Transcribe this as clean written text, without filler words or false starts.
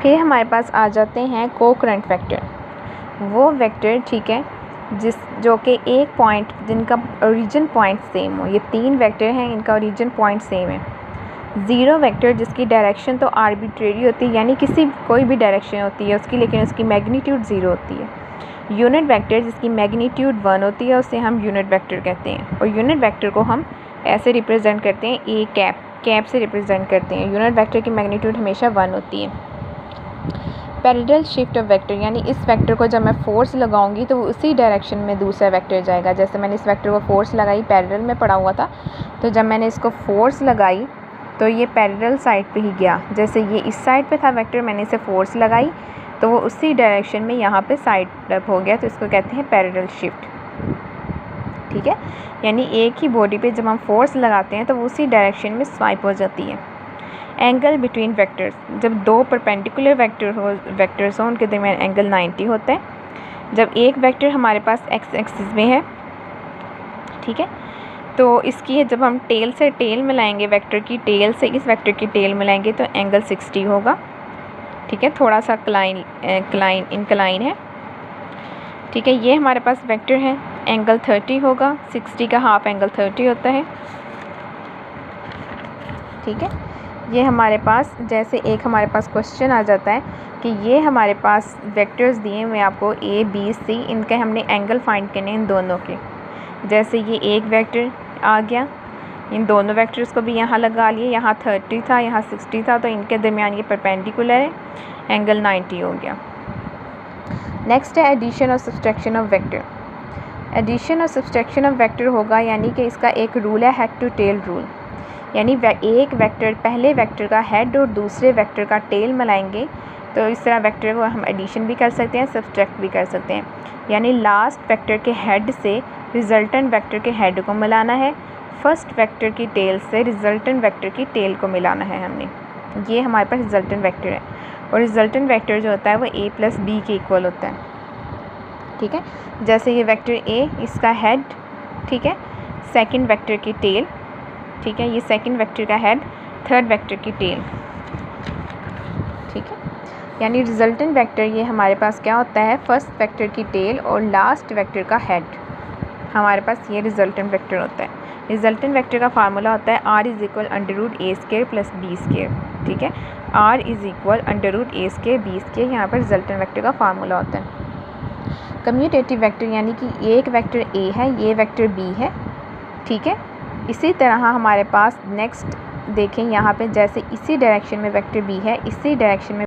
फिर हमारे पास आ जाते हैं कोकरेंट वेक्टर, वो वेक्टर ठीक है जो कि एक पॉइंट जिनका ओरिजिन पॉइंट सेम हो। ये 3 वेक्टर हैं, इनका ओरिजिन पॉइंट सेम है। ज़ीरो वेक्टर जिसकी डायरेक्शन तो आर्बिट्रेरी होती है, यानी कोई भी डायरेक्शन होती है उसकी, लेकिन उसकी मैग्नीट्यूड 0 होती है। यूनिट वेक्टर जिसकी मैग्नीट्यूड 1 होती है, उसे हम यूनिट वेक्टर कहते हैं। और यूनिट वेक्टर को हम ऐसे रिप्रेजेंट करते हैं, ए कैप से रिप्रेजेंट करते हैं। यूनिट वेक्टर की मैग्नीट्यूड हमेशा 1 होती है। पैरेलल शिफ्ट ऑफ वेक्टर, यानी इस वेक्टर को जब मैं फोर्स लगाऊंगी तो उसी डायरेक्शन में दूसरा वेक्टर जाएगा। जैसे मैंने इस वेक्टर को फोर्स लगाई, पैरेलल में पड़ा हुआ था, तो जब मैंने इसको फोर्स लगाई तो ये पैरेलल साइड पे ही गया। जैसे ये इस साइड पे था वेक्टर, मैंने इसे फोर्स लगाई तो वो उसी डायरेक्शन में यहाँ पे साइड अप हो गया, तो इसको कहते हैं पैरेलल शिफ्ट। ठीक है, यानी एक ही बॉडी पे जब हम फोर्स लगाते हैं तो वो उसी डायरेक्शन में स्वाइप हो जाती है। एंगल बिटवीन वेक्टर्स, जब 2 परपेंडिकुलर वेक्टर्स हों उनके दरमियान एंगल 90 होता है। जब एक वेक्टर हमारे पास एक्स एक्सिस में है, ठीक है, तो इसकी जब हम टेल से टेल मिलाएंगे, वेक्टर की टेल से इस वेक्टर की टेल मिलाएंगे तो एंगल 60 होगा। ठीक है, थोड़ा सा इंक्लाइन है। ठीक है, ये हमारे पास वेक्टर है, एंगल 30 होगा। 60 का हाफ एंगल 30 होता है। ठीक है, ये हमारे पास जैसे एक हमारे पास क्वेश्चन आ जाता है कि ये हमारे पास वेक्टर्स दिए हुए आपको ए बी सी, इनके हमने एंगल फाइंड करने इन दोनों के। जैसे ये एक वेक्टर आ गया, इन दोनों वेक्टर्स को भी यहाँ लगा लिए, यहाँ 30 था, यहाँ 60 था, तो इनके दरमियान ये परपेंडिकुलर है, एंगल 90 हो गया। नेक्स्ट है एडिशन और सब्सट्रैक्शन ऑफ वेक्टर। एडिशन और सब्सट्रैक्शन ऑफ वेक्टर होगा, यानी कि इसका एक रूल है हेड टू टेल रूल, यानी एक वेक्टर पहले वेक्टर का हेड और दूसरे वेक्टर का टेल मिलाएंगे तो इस तरह वेक्टर को हम एडिशन भी कर सकते हैं, सब्सट्रैक्ट भी कर सकते हैं। यानी लास्ट वेक्टर के हेड से रिजल्टेंट वेक्टर के हेड को मिलाना है, फर्स्ट वेक्टर की टेल से रिजल्टेंट वेक्टर की टेल को मिलाना है हमने। ये हमारे पास रिजल्टेंट वेक्टर है, और रिजल्टेंट वेक्टर जो होता है वो a + b के इक्वल होता है। ठीक है, जैसे ये वेक्टर a, इसका हेड, ठीक है, सेकंड वेक्टर की टेल, ठीक है, ये सेकंड वेक्टर का हेड, थर्ड वेक्टर की टेल। ठीक है, यानी रिजल्टेंट वेक्टर ये हमारे पास क्या होता है, फर्स्ट वेक्टर की टेल और लास्ट वेक्टर का हेड, हमारे पास ये रिजल्टेंट वेक्टर होता है। रिजल्टेंट वेक्टर का फार्मूला होता है r = √a² + b²। ठीक है, r = √a² b², यहाँ पर रिजल्टेंट वेक्टर का फार्मूला होता है। कम्यूटेटिव वेक्टर, यानी कि एक वेक्टर a है, ये वेक्टर b है। ठीक है, इसी तरह हमारे पास नेक्स्ट देखें, यहाँ पे जैसे इसी डायरेक्शन में वेक्टर b है, इसी डायरेक्शन में